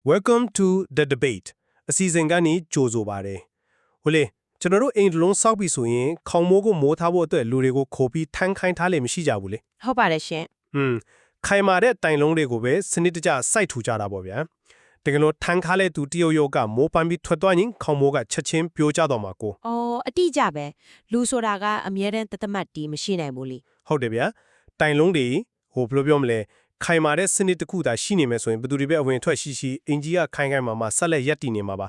Welcome to the debate အစီအစဉ်ကနေကြိုဆိုပါတယ်ဟိုလေကျွန်တော်တို့အိမ်လုံးစောက်ပြီဆိုရင်ခေါင်မိုးကိုမိုးထားဖို့အတွက်လူတွေကိုခိုးပြီးထန်းခိုင်းထားလေမရှိကြဘူးလေဟုတ်ပါတယ်ရှင်ခိုင်မာတဲ့တိုင်လုံးတွေကိုပဲစနစ်တကျစိုက်ထူကြတာပေါ့ဗျာတကယ်လို့ထန်းခါတဲ့သူတယောက်ကမိုးပန်းပြီးထွက်သွားရင်ခေါင်မိုးကချက်ချင်းပြိုကျတော့မှာကိုအတိအကျပဲလူဆိုတာကအမြဲတမ်းတသက်မှတ်တီးမရှိနိုင်ဘူးလေဟုတ်တယ်ဗျာတိုင်လုံးတွေဘယ်လိုပြောမလဲခိုင်မာတဲ့စနစ်တစ်ခုသာရှိနေမယ်ဆိုရင်ဘယ်သူတွေပဲအဝင်ထွက်ရှိအင်ဂျီကခိုင်မာဆက်လက်ရပ်တည်နေမှာပါ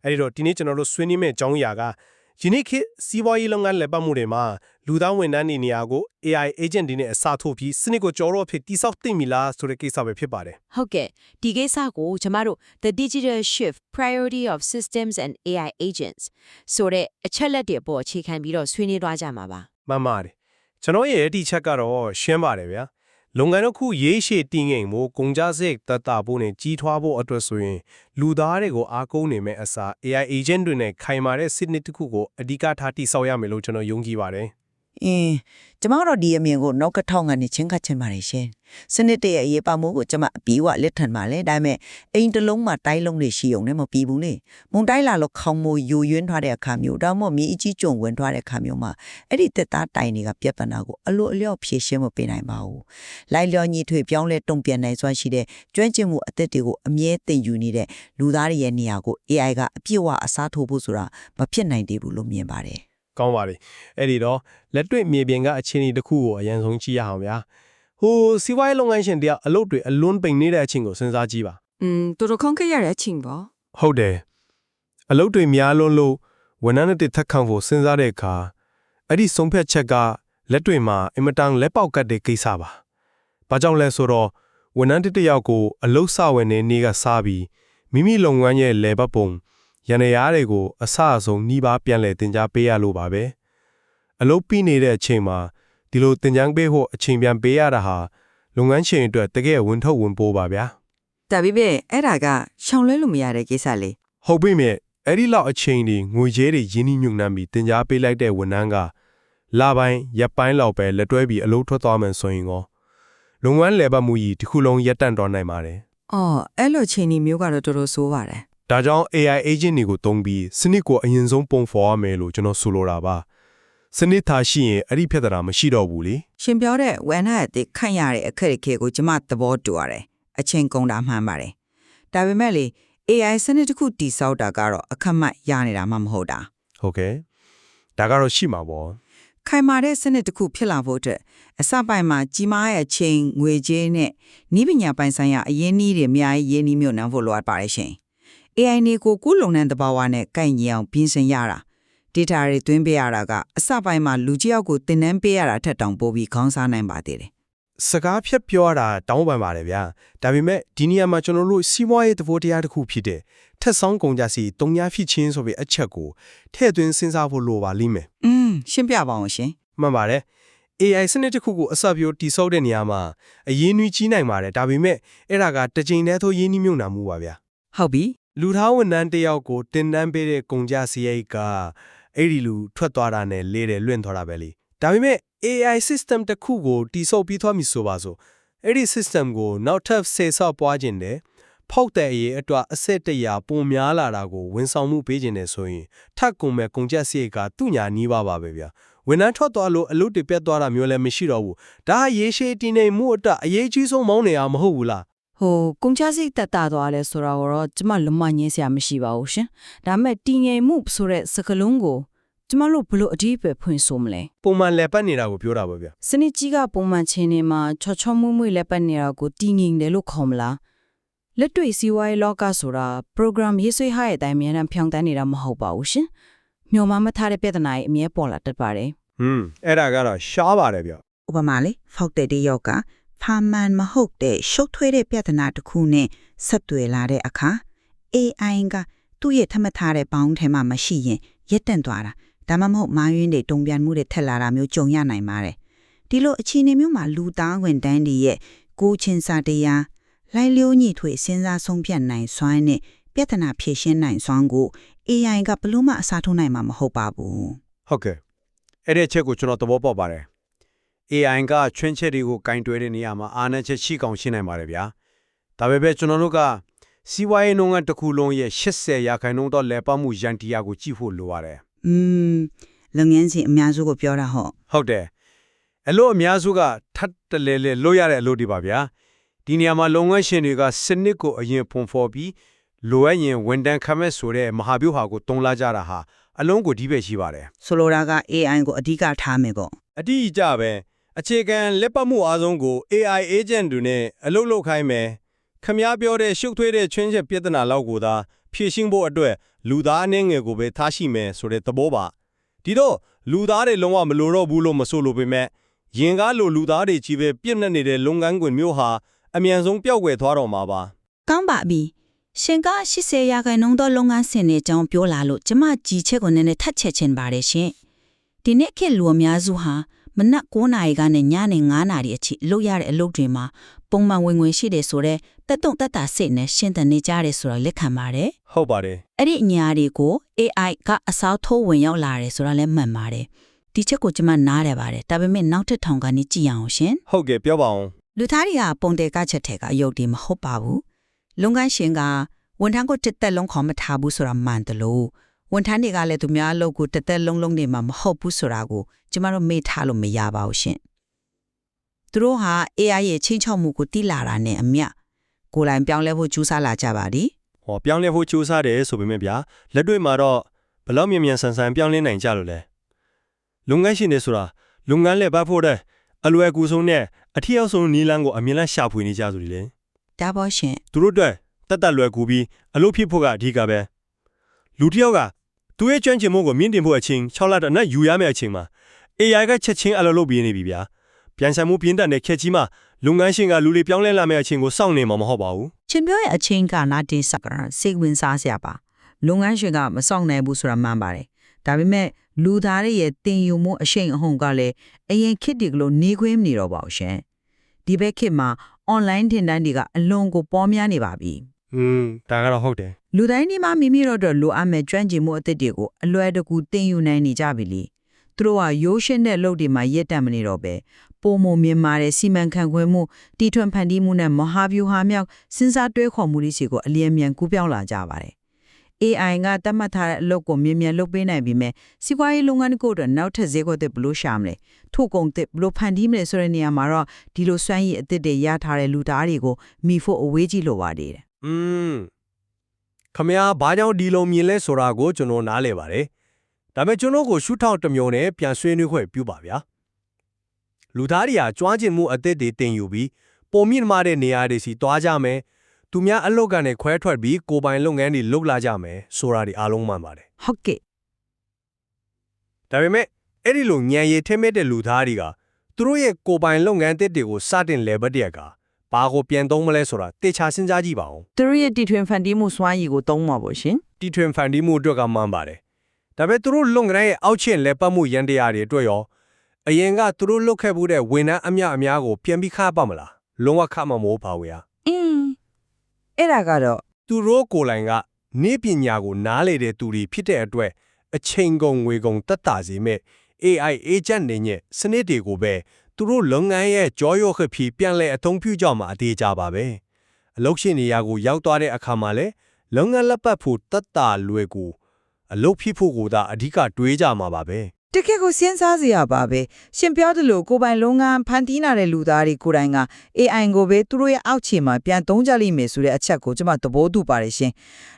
အဲ့ဒီတော့ဒီနေ့ကျွန်တော်တို့ဆွေးနွေးမယ့်အကြောင်းအရာကယနေ့ခေတ်စီးပွားရေးလုပ်ငန်းလက်ပတ်မှုတွေမှာလူသားဝန်ထမ်းတွေနေရာကို AI agent တွေနဲ့အစားထိုးပြီးစနစ်ကိုကြော်တော့ဖြစ်တိစောက်သိမီလားဆိုတဲ့ကိစ္စပဲဖြစ်ပါတယ်ဟုတ်ကဲ့ဒီကိစ္စကိုကျမတို့ The Digital Shift Priority of Systems and AI Agents ဆိုတဲ့အချက်လက်တွေပေါ်အခြေခံပြီးတော့ဆွေးနွေးသွားကြမှာပါမှန်ပါတယ်ကျွန်တော်ရဲ့ဒီချက်ကတော့ရှင်းပါတယ်ဗျာလုပ်ငန်းတစ်ခုရေးရှည်တည်ငြိမ်ဖို့ကုန်ကြစရိတ်တတ်တာဖို့နဲ့ကြီးထွားဖို့အတွက်ဆိုရင်လူသားတွေကိုအားကိုးနေမဲ့အစား AI agent တွေနဲ့ခိုင်မာတဲ့စနစ်တစ်ခုကိုအဓိကထားတည်ဆောက်ရမယ်လို့ကျွန်တော်ယုံကြည်ပါတယ်ကျမတို့ဒီအမြင်ကိုနောက်ကထောက်ကနေချင်းခတ်ချင်ပါတယ်ရှင်စနစ်တရဲ့အရေးပါမှုကိုကျမအပြီးဝလက်ထန်ပါလေဒါပေမဲ့အိမ်တလုံးမှာတိုင်းလုံးတွေရှိုံနဲ့မပြီးဘူးလေမုန်တိုင်းလာလို့ခေါင်းမိုးယူယွင်းထားတဲ့အခါမျိုးဒါမှမဟုတ်မြေအကြီးကျုံဝင်ထားတဲ့အခါမျိုးမှာအဲ့ဒီတက်သားတိုင်တွေကပြဿနာကိုအလိုအလျော့ဖြေရှင်းမပေးနိုင်ပါဘူးလိုက်လျောညီထွေပြောင်းလဲတုံ့ပြန်နိုင်စွမ်းရှိတဲ့ကျွမ်းကျင်မှုအသက်တွေကိုအမြဲသင်ယူနေတဲ့လူသားတွေရဲ့နေရာကို AI ကအပြည့်ဝအစားထိုးဖို့ဆိုတာမဖြစ်နိုင်သေးဘူးလို့မြင်ပါတယ်ကောင်းပါပြီအဲ့ဒီတော့လက်တွေ့မြေပြင်ကအခြေအနေတစ်ခုကိုအရင်ဆုံးကြည့်ရအောင်ဗျာဟိုစီးပွားရေးလုပ်ငန်းရှင်တရားအလုပ်တွေအလွန်ပိန်နေတဲ့အချိန်ကိုစဉ်းစားကြည့်ပါတော်တော်ခေါင်းခက်ရတဲ့အချိန်ပါဟုတ်တယ်အလုပ်တွေများလွန်းလို့ဝန်ထမ်းတွေထက်ခံဖို့စဉ်းစားတဲ့အခါအဲ့ဒီဆုံးဖြတ်ချက်ကလက်တွေမှာအင်မတန်လက်ပေါက်ကတ်တဲ့ကိစ္စပါဘာကြောင့်လဲဆိုတော့ဝန်ထမ်းတစ်ယောက်ကိုအလုပ်စဝင်နေနေ့ကစားပြီးမိမိလုပ်ငန်းရဲ့လေပတ်ပုံရန်ရာတွေကိုအဆအဆုံးနှီးပါပြန်လဲတင် जा ပေးရလို့ပါပဲအလုပ်ပြီးနေတဲ့အချိန်မှာဒီလိုတင် जा ပေးဖို့အချိန်ပြန်ပေးရတာဟာလုပ်ငန်းရှင်အတွက်တကယ်ဝန်ထုတ်ဝန်ပိုးပါဗျာဒါပေမဲ့အဲ့ဒါကရှောင်လွှဲလို့မရတဲ့ကိစ္စလေဟုတ်ပြီမဲ့အဲ့ဒီလောက်အချိန်ဒီငွေကြေးတွေရင်းနှီးမြှုပ်နှံပြီးတင် जा ပေးလိုက်တဲ့ဝန်ထမ်းကလပိုင်းရက်ပိုင်းလောက်ပဲလက်တွဲပြီးအလုပ်ထွက်သွားမှဆိုရင်ကောလုပ်ငန်းလေပတ်မှုကြီးတစ်ခုလုံးရပ်တန့်သွားနိုင်ပါတယ်အဲ့လိုချိန်ဒီမျိုးကတော့တော်တော်ဆိုးပါတယ်ဒါကြောင့် AI agent တွေကိုသုံးပြီးစနစ်ကိုအရင်ဆုံးပုံဖော်ရမယ်လို့ကျွန်တော်ဆိုလိုတာပါစနစ်ထားရှိရင်အဲ့ဒီဖြတ်တာမရှိတော့ဘူးလေရှင်ပြောတဲ့ဝန်ထမ်းအသစ်ခန့်ရတဲ့အခက်အခဲကိုကျမသဘောတူရတယ်အချိန်ကုန်တာမှန်ပါတယ်ဒါပေမဲ့လေ AI စနစ်တစ်ခုတည်ဆောက်တာကတော့အခက်မှတ်ရနေတာမှမဟုတ်တာဟုတ်ကဲ့ဒါကတော့ရှိမှာပေါ့ခိုင်မာတဲ့စနစ်တစ်ခုဖြစ်လာဖို့အတွက်အစပိုင်းမှာကြီးမားရဲ့ချိန်ငွေကြေးနဲ့နည်းပညာပိုင်းဆိုင်ရာအရင်းအနှီးတွေအများကြီးရင်းနှီးမြှုပ်နှံဖို့လိုအပ်ပါတယ်ရှင်AI နေကိုကုလုံတဲ့တဘာဝနဲ့ကိုက်ညီအောင်ပြင်ဆင်ရတာ data တွေသွင်းပေးရတာကအစပိုင်းမှာလူကြီးယောက်ကိုသင်တန်းပေးရတာထက်တောင်ပိုပြီးခေါင်းစားနိုင်ပါသေးတယ်စကားဖြတ်ပြောရတာတောင်းပန်ပါတယ်ဗျာဒါပေမဲ့ဒီနေရာမှာကျွန်တော်တို့စီးပွားရေးသဘောတရားတစ်ခုဖြစ်တဲ့ထက်ဆောင်ကုန်ကြစီတုံညာဖြစ်ချင်းဆိုပြီးအချက်ကိုထည့်သွင်းစဉ်းစားဖို့လိုပါလိမ့်မယ်ရှင်းပြပါအောင်ရှင်မှန်ပါတယ် AI စနစ်တစ်ခုကိုအစပြောတိစောက်တဲ့နေရာမှာအရင်းနှီးကြီးနိုင်ပါတယ်ဒါပေမဲ့အဲ့ဒါကတစ်ချိန်တည်းသောရင်းနှီးမြှုပ်နှံမှုပါဗျာဟုတ်ပြီလူသားဝန်ထမ်းတယောက်ကိုတင်တန်းပေးတဲ့ကုန်ကြစရိတ်ကအဲ့ဒီလူထွက်သွားတာနဲ့လေးတယ်လွင့်သွားတာပဲလေဒါပေမဲ့ AI system တစ်ခုကိုတိစောက်ပြီးသွားပြီဆိုပါစို့အဲ့ဒီ system ကိုနောက်ထပ်ဆယ်ဆောက်ပွားခြင်းနဲ့ဖောက်တဲ့အရေးအတွက်အဆက်တရာပုံများလာတာကိုဝန်ဆောင်မှုပေးခြင်းနဲ့ဆိုရင်ထပ်ကုန်မဲ့ကုန်ကြစရိတ်ကသူ့ညာနီးပါပဲဗျာဝန်ထမ်းထွက်သွားလို့အလုပ်တွေပြတ်သွားတာမျိုးလည်းမရှိတော့ဘူးဒါဟာရေရှည်တည်နေမှုအတွက်အရေးကြီးဆုံးမောင်းနေရမဟုတ်ဘူးလားကုန်ကြစိတ်တက်တာသွားလဲဆိုတော့ကျမလုံးဝညင်းစရာမရှိပါဘူးရှင်ဒါပေမဲ့တည်ငြိမ်မှုဆိုတဲ့စကားလုံးကိုကျမတို့ဘလို့အဓိပ္ပာယ်ဖွင့်ဆိုမလဲပုံမှန်လက်ပတ်နေတာကိုပြောတာပါဗျစနစ်ကြီးကပုံမှန်ချင်းနေမှာချောချောမွေ့မွေ့လက်ပတ်နေတာကိုတည်ငြိမ်တယ်လို့ခေါ်မလားလက်တွေ့စီးပွားရေးလောကဆိုတာ program ရေးဆွဲထားတဲ့အတိုင်းအများနဲ့ဖြောင်းတန်းနေတာမဟုတ်ပါဘူးရှင်မျှော်မှမထားတဲ့ပြဿနာတွေအမြဲပေါ်လာတတ်ပါတယ်အဲ့ဒါကတော့ရှားပါတယ်ဗျဥပမာလေဖောက်တဲ့ယောက်ကဖာမန်မဟုတ်တဲ့ရှုပ်ထွေးတဲ့ပြဿနာတစ်ခုနဲ့ဆက်သွယ်လာတဲ့အခါ AI ကသူ့ရဲ့ထမထားတဲ့ပေါင်းထဲမှာမရှိရင်ရက်တန့်သွားတာဒါမှမဟုတ်မာယွင်းတွေတုံပြန်မှုတွေထက်လာတာမျိုးကြုံရနိုင်ပါတယ်ဒီလိုအခြေအနေမျိုးမှာလူသားဝန်တန်းတွေရဲ့ကိုချင်းစာတရားလိုက်လျိုးညီထွေစဉ်းစားဆုံးဖြတ်နိုင်စွမ်းနဲ့ပြဿနာဖြေရှင်းနိုင်စွမ်းကို AI ကဘလို့မှအစားထိုးနိုင်မှာမဟုတ်ပါဘူးဟုတ်ကဲ့အဲ့ဒီအချက်ကိုကျွန်တော်သဘောပေါက်ပါတယ် AI ကချွင်းချက်တွေကိုကင်တွဲတဲ့နေရာမှာအားနည်းချက်ရှိကောင်းရှိနိုင်ပါတယ်ဗျာဒါပေမဲ့ကျွန်တော်တို့က စီးပွားရေးနှုန်းကတစ်ခုလုံးရဲ့80ရာခိုင်နှုန်းတော့လဲပတ်မှုရန်တရားကိုကြည့်ဖို့လိုရတယ် လုပ်ငန်းစဉ်အများစုကိုပြောတာဟုတ် ဟုတ်တယ်အလို့အများစုကထပ်တလဲလဲလို့ရတဲ့အလို့ဒီပါဗျာဒီနေရာမှာလုပ်ငန်းရှင်တွေကစနစ်ကိုအရင်ဖွံ့ဖော်ပြီးလိုအပ်ရင်ဝန်တန်းခမဲ့ဆိုတဲ့မဟာဗျူဟာကိုတုံးလာကြတာဟာအလုံးကိုဒီပဲရှိပါတယ် ဆိုလိုတာက AI ကိုအဓိကထားမယ်ပေါ့ အတိအကျပဲအခြေခံလက်ပတ်မှုအားဆုံးကို AI agent တွေနဲ့အလုပ်လုပ်ခိုင်းမယ်ခမားပြောတဲ့ရှုပ်ထွေးတဲ့ချွင်းချက်ပြဿနာလောက်ကိုသာဖြေရှင်းဖို့အတွက်လူသားအနေငယ်ကိုပဲထားရှိမယ်ဆိုတဲ့သဘောပါဒီတော့လူသားတွေလုံးဝမလိုတော့ဘူးလို့မဆိုလိုပေမဲ့ရင်ကားလိုလူသားတွေကြီးပဲပြည့်နှက်နေတဲ့လုပ်ငန်းခွင်မျိုးဟာအမြန်ဆုံးပျောက်ကွယ်သွားတော့မှာပါ ကောင်းပါပြီရှင်က80ရာခိုင်နှုန်းသောလုပ်ငန်းစဉ်တွေအကြောင်းပြောလာလို့ကျမကြီးချက်ကိုနည်းနည်းထပ်ချက်ချင်ပါတယ်ရှင်ဒီနေ့ခေတ်လူအများစုဟာမနက်9နာရီကနေညနေ9နာရီအထိလုပ်ရတဲ့အလုပ်တွေမှာပုံမှန်ဝင်ဝင်ရှိတယ်ဆိုတော့တက်တုံတက်တာစိတ်နဲ့ရှင်းတဲ့နေကြတယ်ဆိုတော့လက်ခံပါတယ် ဟုတ်ပါတယ် အဲ့ဒီအညာတွေကို AI ကအစားထိုးဝင်ရောက်လာတယ်ဆိုတာလည်းမှန်ပါတယ်ဒီချက်ကိုကျမနားရပါတယ်ဒါပေမဲ့နောက်ထပ်ထောင်ကနေကြည့်ရအောင်ရှင် ဟုတ်ကဲ့ပြောပါအောင် လူသားတွေကပုံတယ်ကချက်ထဲကအယုတ်တွေမဟုတ်ပါဘူးလုပ်ငန်းရှင်ကဝန်ထမ်းကိုတစ်သက်လုံးခေါ်မထားဘူးဆိုတာမှန်တယ်လို့ဝန်ထမ်းတွေကလည်းသူများအလုပ်ကိုတစ်သက်လုံးလုံးနေမှာမဟုတ်ဘူးဆိုတာကိုကျမတို့မေ့ထားလို့မရပါဘူးရှင်သူတို့ဟာ AI ရဲ့ချင်းချောက်မှုကိုတိလာတာနဲ့အမျှကိုယ်တိုင်ပြောင်းလဲဖို့ကြိုးစားလာကြပါသည် ဟောပြောင်းလဲဖို့ကြိုးစားတယ်ဆိုပေမဲ့ဗျာလက်တွေ့မှာတော့ဘယ်လောက်မြန်မြန်ဆန်ဆန်ပြောင်းလဲနိုင်ကြလို့လဲလုပ်ငန်းရှင်တွေဆိုတာလုပ်ငန်းလက်ပတ်ဖို့တဲ့အလွယ်ကူဆုံးနဲ့အထီးအောင်ဆုံးနီးလန်းကိုအမြင်လက်ရှာဖွေနေကြဆိုလေ ဒါပေါ့ရှင် သူတို့အတွက်တက်လွယ်ကူပြီးအလုပ်ဖြစ်ဖို့ကအဓိကပဲလူတစ်ယောက်ကသူ့ရဲ့ကျွမ်းကျင်မှုကိုမြင့်တင်ဖို့အချိန်6လတနက်ယူရမယ့်အချိန်မှာ AI ကချက်ချင်းအလုပ်လုပ်ပြီးနေပြီဗျာပြန်ဆိုင်မှုပြင်းထန်တဲ့ခက်ကြီးမှာလုပ်ငန်းရှင်ကလူတွေပြောင်းလဲလာမယ့်အချိန်ကိုစောင့်နေမှာမဟုတ်ပါဘူး ချင်းပြောရဲ့အချင်းကနာတင်စကရစိတ်ဝင်စားစရာပါလုပ်ငန်းရှင်ကမဆောင်နိုင်ဘူးဆိုတာမှန်ပါတယ်ဒါပေမဲ့လူသားတွေရဲ့တင်ယူမှုအရှိန်အဟုန်ကလည်းအရင်ခေတ်ဒီကလိုနေခွင့်မနေတော့ပါဘူးရှင်ဒီဘက်ခေတ်မှာ online တင်တန်းတွေကအလွန်ကိုပေါ်များနေပါပြီ ဒါကတော့ဟုတ်တယ် လူတိုင်းဒီမှာမိမိတို့လိုအပ်မဲ့ကျွမ်းကျင်မှုအသစ်တွေကိုအလွယ်တကူတင်ယူနိုင်နေကြပြီလေသူတို့ကရိုးရှင်းတဲ့လုပ်တွေမှာရက်တက်မနေတော့ပဲပုံမမြင်မာတဲ့စီမံခန့်ခွဲမှုတီထွင်ဖန်တီးမှုနဲ့မဟာဗျူဟာမြောက်စဉ်းစားတွေးခေါ်မှုတွေစီကိုအလျင်မြန်ကူးပြောင်းလာကြပါတယ် AI ကတတ်မှတ်ထားတဲ့အလုပ်ကိုမြင်မြန်လုပ်ပေးနိုင်ပြီမဲ့စီးပွားရေးလုပ်ငန်းကိုတော့နောက်ထပ်ဈေးကွက်သစ်ဘယ်လိုရှာမလဲထို့ကုန်သစ်ဘယ်လိုဖန်တီးမလဲဆိုတဲ့နေရာမှာတော့ဒီလိုစွမ်းရည်အသစ်တွေရထားတဲ့လူသားတွေကိုမိဖို့အဝေးကြီးလိုပါသေးတယ် ခမရဘာကြောင့်ဒီလိုမြင်လဲဆိုတာကိုကျွန်တော်နားလဲပါတယ်ဒါပေမဲ့ကျွန်တော်ကိုရှုထောင့်တစ်မျိုးနဲ့ပြန်ဆွေးနွေးခွင့်ပြုပါဗျာလူသားတွေကကြွားကျင်မှုအသစ်တွေတင်ယူပြီးပုံမြင့်မာတဲ့နေရာတွေစီတွားကြမယ်သူများအလုပ်ကနေခွဲထွက်ပြီးကိုယ်ပိုင်လုပ်ငန်းတွေလုပ်လာကြမယ်ဆိုတာဒီအားလုံးမှန်ပါတယ် ဟုတ်ကဲ့ ဒါပေမဲ့အဲ့ဒီလိုညံရည်ထဲမဲ့တဲ့လူသားတွေကသူတို့ရဲ့ကိုယ်ပိုင်လုပ်ငန်းသစ်တွေကိုစတင်လဲပတ်တဲ့အခါဘာကိုပြန်သုံးမလဲဆိုတာတေချာစဉ်းစားကြည့်ပါဦး သူတို့ရဲ့တီထွင်ဖန်တီးမှုစွမ်းရည်ကိုသုံးမှာပေါ့ရှင် တီထွင်ဖန်တီးမှုအတွက်ကမှန်ပါတယ်ဒါပေမဲ့သူတို့လုပ်ငန်းရဲ့အောက်ချင့်လဲပတ်မှုရန်တရားတွေအတွက်ရောအရင်ကသူတို့လုပ်ခဲ့မှုတဲ့ဝန်ထမ်းအများကိုပြန်ပြီးခါပါမလားလုံးဝခါမမိုးပါဘူး အဲ့ဒါကတော့ သူတို့ကိုယ်တိုင်ကနေပညာကိုနားလေတဲ့သူတွေဖြစ်တဲ့အတွက်အချိန်ကုန်ငွေကုန်တက်တာစေမဲ့ AI agent တွေနဲ့စနစ်တွေကိုပဲသူတို့လုပ်ငန်းရဲ့ကြောရောခပ်ပြီးပြန်လဲအသုံးပြုကြမှာအသေးကြပါပဲအလုပ်ရှင်နေရာကိုရောက်သွားတဲ့အခါမှာလဲလုပ်ငန်းလက်ပတ်ဖို့တက်တာလွယ်ကိုအလုပ်ဖြစ်ဖို့ကိုသာအဓိကတွေးကြမှာပါပဲ တကယ်ကိုစဉ်းစားစရာပါပဲရှင်ပြောသလိုကိုယ်ပိုင်လုပ်ငန်းဖန်တီးနေတဲ့လူသားတွေကိုယ်တိုင်က AI ကိုပဲသူတို့ရဲ့အောက်ခြေမှာပြန်သုံးကြလိမ့်မယ်ဆိုတဲ့အချက်ကိုကျွန်မသဘောတူပါတယ်ရှင်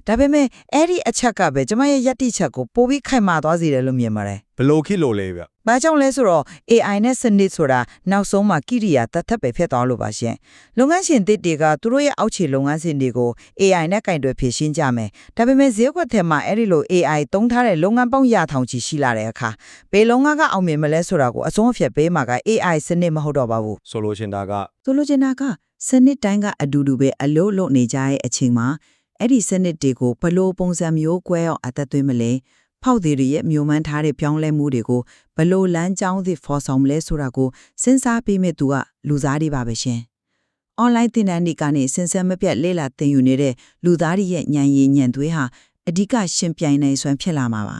ဒါပေမဲ့အဲ့ဒီအချက်ကပဲကျွန်မရဲ့ယက်တိချက်ကိုပိုပြီးခိုင်မာသွားစေတယ်လို့မြင်ပါတယ် ဘလို့ဖြစ်လို့လဲဗျ ဘာကြောင့်လဲဆိုတော့ AI နဲ့စနစ်ဆိုတာနောက်ဆုံးမှာကိရိယာတတ်သက်ပဲဖြစ်သွားလို့ပါရှင်လုပ်ငန်းရှင်တွေကသူတို့ရဲ့အောက်ခြေလုပ်ငန်းစဉ်တွေကို AI နဲ့ကင်တွယ်ဖြည့်ရှင်းကြမယ်ဒါပေမဲ့ဈေးကွက်ထဲမှာအဲ့ဒီလို AI သုံးထားတဲ့လုပ်ငန်းပေါင်းရထောင်ချီရှိလာတဲ့အခါဘယ်လုပ်ငန်းကအောင်မြင်မလဲဆိုတာကိုအဆုံးအဖြတ်ပေးမှာက AI စနစ်မဟုတ်တော့ပါဘူး ဆိုလိုချင်တာက ဆိုလိုချင်တာကစနစ်တိုင်းကအတူတူပဲအလို့လို့နေကြတဲ့အချိန်မှာအဲ့ဒီစနစ်တွေကိုဘလို့ပုံစံမျိုးကွဲအောင်အသက်သွင်းမလဲဖောက်သေးတွေရဲ့မျိုးမှန်းထားတဲ့ပြောင်းလဲမှုတွေကိုဘလို့လမ်းကြောင်းသစ်ဖော်ဆောင်မလဲဆိုတာကိုစဉ်းစားပေးမဲ့သူကလူသားတွေပါပဲရှင်။ online သင်တန်းတွေကနေစဉ်ဆက်မပြတ်လေ့လာသင်ယူနေတဲ့လူသားတွေရဲ့ဉာဏ်ရည်ဉာဏ်သွေးဟာအဓိကရှင်ပြိုင်နိုင်စွမ်းဖြစ်လာမှာပါ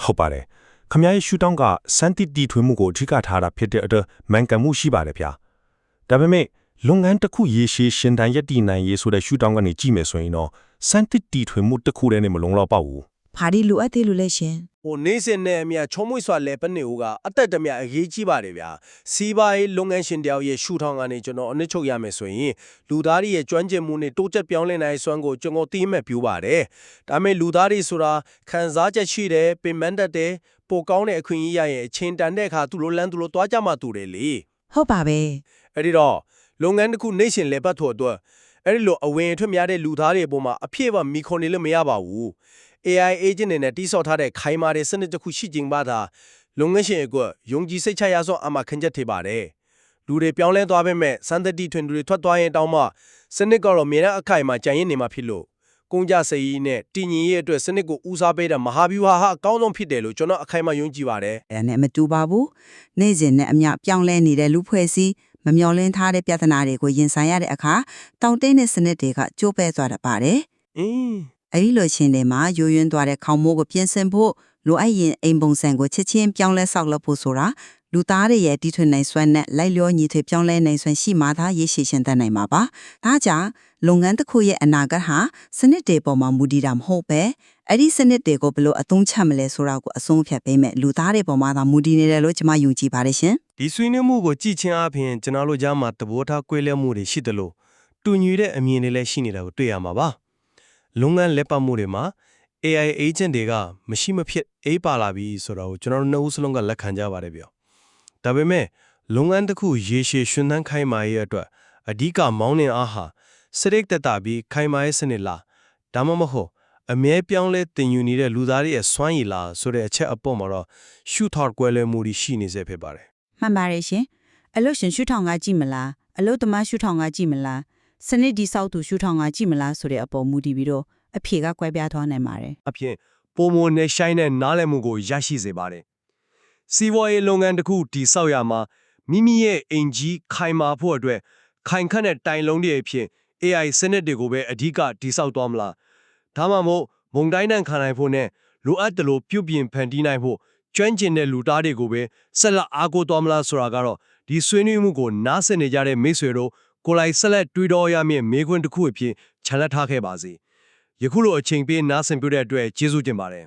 ဟုတ်ပါတယ်ခမရဲ့ရှူတောင်းကစန်တီတီထွေးမှုကိုအထူးထားတာဖြစ်တဲ့အတွက်မှန်ကန်မှုရှိပါတယ်ဗျာဒါပေမဲ့ လုပ်ငန်းတစ်ခုရေရှည်ရှင်တန်ရက်တည်နိုင်ရေးဆိုတဲ့ရှုထောင့်ကနေကြည့်မယ်ဆိုရင်တော့စံတစ်တီထွင်မှုတစ်ခုတည်းနဲ့မလုံလောက်ပါဘူး ဘာဒီလိုအပ်သေးလို့လဲရှင် ဟိုနေစဉ်နဲ့အမြချုံမွေ့စွာလဲပနေဦးကအသက်တမြအရေးကြီးပါတယ်ဗျာစီးပွားရေးလုပ်ငန်းရှင်တယောက်ရဲ့ရှုထောင့်ကနေကျွန်တော်အနစ်ချုပ်ရမယ်ဆိုရင်လူသားတွေရဲ့ကျွမ်းကျင်မှုနဲ့တိုးတက်ပြောင်းလဲနိုင်စွမ်းကိုကျွန်တော်သိမှတ်ပြပါတယ်ဒါပေမဲ့လူသားတွေဆိုတာခံစားချက်ရှိတယ်ပင်ပန်းတတ်တယ်ပိုကောင်းတဲ့အခွင့်အရေးရရင်အချိန်တန်တဲ့အခါသူလိုလန်းသူလိုတွားကြမှတူတယ်လေ ဟုတ်ပါပဲ အဲ့ဒီတော့လုပ်ငန်းတစ်ခုနေရှင်လဲပတ်ဖို့အတွက်အဲ့ဒီလိုအဝင်အထွက်များတဲ့လူသားတွေအပေါ်မှာအပြည့်အဝမိခွန်နေလို့မရပါဘူး AI agent တွေနဲ့တိစောက်ထားတဲ့ခိုင်မာတဲ့စနစ်တစ်ခုရှိခြင်းပါသာလုပ်ငန်းရှင်ကယုံကြည်စိတ်ချရသောအမှခန့်ချက်ထပါတယ်လူတွေပြောင်းလဲသွားပေမဲ့စံတတိထွင်တွေထွက်သွားရင်တောင်းမှစနစ်ကတော့မြေနှံအခိုင်မှာကြံရင်နေမှာဖြစ်လို့ကုန်ကြစည်ရေးနဲ့တည်ငြိမ်ရေးအတွက်စနစ်ကိုဦးစားပေးတဲ့မဟာဗျူဟာဟာအကောင်းဆုံးဖြစ်တယ်လို့ကျွန်တော်အခိုင်အမာယုံကြည်ပါတယ် အဲ့ဒါနဲ့မတူပါဘူးနေ့စဉ်နဲ့အမျှပြောင်းလဲနေတဲ့လူဖွဲ့စည်းမမျော်လင့်ထားတဲ့ပြဿနာတွေကိုရင်ဆိုင်ရတဲ့အခါတောင့်တင်းတဲ့စနစ်တွေကကျိုးပဲသွားတတ်ပါတယ် အဲ့ဒီလိုချင်းတွေမှာယိုယွင်းသွားတဲ့ခေါင်းမိုးကိုပြင်ဆင်ဖို့လိုအပ်ရင်အိမ်ပုံစံကိုချက်ချင်းပြောင်းလဲဆောက်လုပ်ဖို့ဆိုတာလူသားတွေရဲ့တီထွင်နိုင်စွမ်းနဲ့လိုက်လျောညီထွေပြောင်းလဲနိုင်စွမ်းရှိမှသာရရှိရှင်တတ်နိုင်မှာပါ။ဒါကြောင့်လုပ်ငန်းတစ်ခုရဲ့အနာဂတ်ဟာစနစ်တွေပေါ်မှာမူတည်တာမဟုတ်ပဲအဲ့ဒီစနစ်တွေကိုဘယ်လိုအသုံးချမလဲဆိုတာကိုအဆုံးဖြတ်ပေးမယ်လူသားတွေပေါ်မှာသာမူတည်နေတယ်လို့ကျွန်မယုံကြည်ပါတယ်ရှင် ဒီဆွေးနွေးမှုကိုကြည့်ချင်းအပြင်ကျွန်တော်တို့ကြားမှာသဘောထားကွဲလွဲမှုတွေရှိတယ်လို့တူညီတဲ့အမြင်တွေလည်းရှိနေတာကိုတွေ့ရမှာပါလုပ်ငန်းလက်ပတ်မှုတွေမှာ AI agent တွေကမရှိမဖြစ်အေးပါလာပြီဆိုတော့ကျွန်တော်တို့နှုတ်စလုံးကလက်ခံကြပါတယ်ဗျ။ဒါပေမဲ့လုပ်ငန်းတစ်ခုရေရှည်ရှင်သန်ခိုင်မာရေးအတွက်အဓိကမောင်းနှင်အားဟာစရိတ်တက်တာပြီးခိုင်မာရေးစနစ်လားဒါမှမဟုတ်အမြဲပြောင်းလဲတင်ယူနေတဲ့လူသားတွေရဲ့စွမ်းရည်လားဆိုတဲ့အချက်အပေါ်မှာတော့ရှုထောက်ကွဲလွဲမှုတွေရှိနေစေဖြစ်ပါတယ် မှန်ပါတယ်ရှင်အလို့ရှင်ရှုထောင်ကကြည့်မလားအလို့သမားရှုထောင်ကကြည့်မလားစနစ်ဒီဆောက်သူရှုထောင်ကကြည့်မလားဆိုတဲ့အပေါ်မူတည်ပြီးတော့အဖြေကကွဲပြားသွားနိုင်ပါတယ် အဖြစ်ပုံမနဲ့ရှိုင်းတဲ့နားလည်မှုကိုရရှိစေပါတယ်စီးပွားရေးလုပ်ငန်းတစ်ခုတည်ဆောက်ရမှာမိမိရဲ့အင်ဂျီခိုင်မာဖို့အတွက်ခိုင်ခန့်တဲ့တိုင်လုံးတွေအဖြစ် AI စနစ်တွေကိုပဲအဓိကတည်ဆောက်သွားမလားဒါမှမဟုတ်မုံတိုင်းတန်ခံနိုင်ဖို့နဲ့လိုအပ်တယ်လို့ပြုပြင်ဖန်တီးနိုင်ဖို့ကျွမ်းကျင်တဲ့လူသားတွေကိုပဲဆက်လက်အားကိုးသွားမလားဆိုတာကတော့ဒီဆွေးနွေးမှုကိုနားဆင်နေကြတဲ့မိတ်ဆွေတို့ကိုယ်လိုက်ဆက်လက်တွေးတောရမည့်မေးခွန်းတစ်ခုအဖြစ်ခြံလက်ထားခဲ့ပါစေယခုလိုအချိန်ပေးနားဆင်ပြတဲ့အတွက်ကျေးဇူးတင်ပါတယ်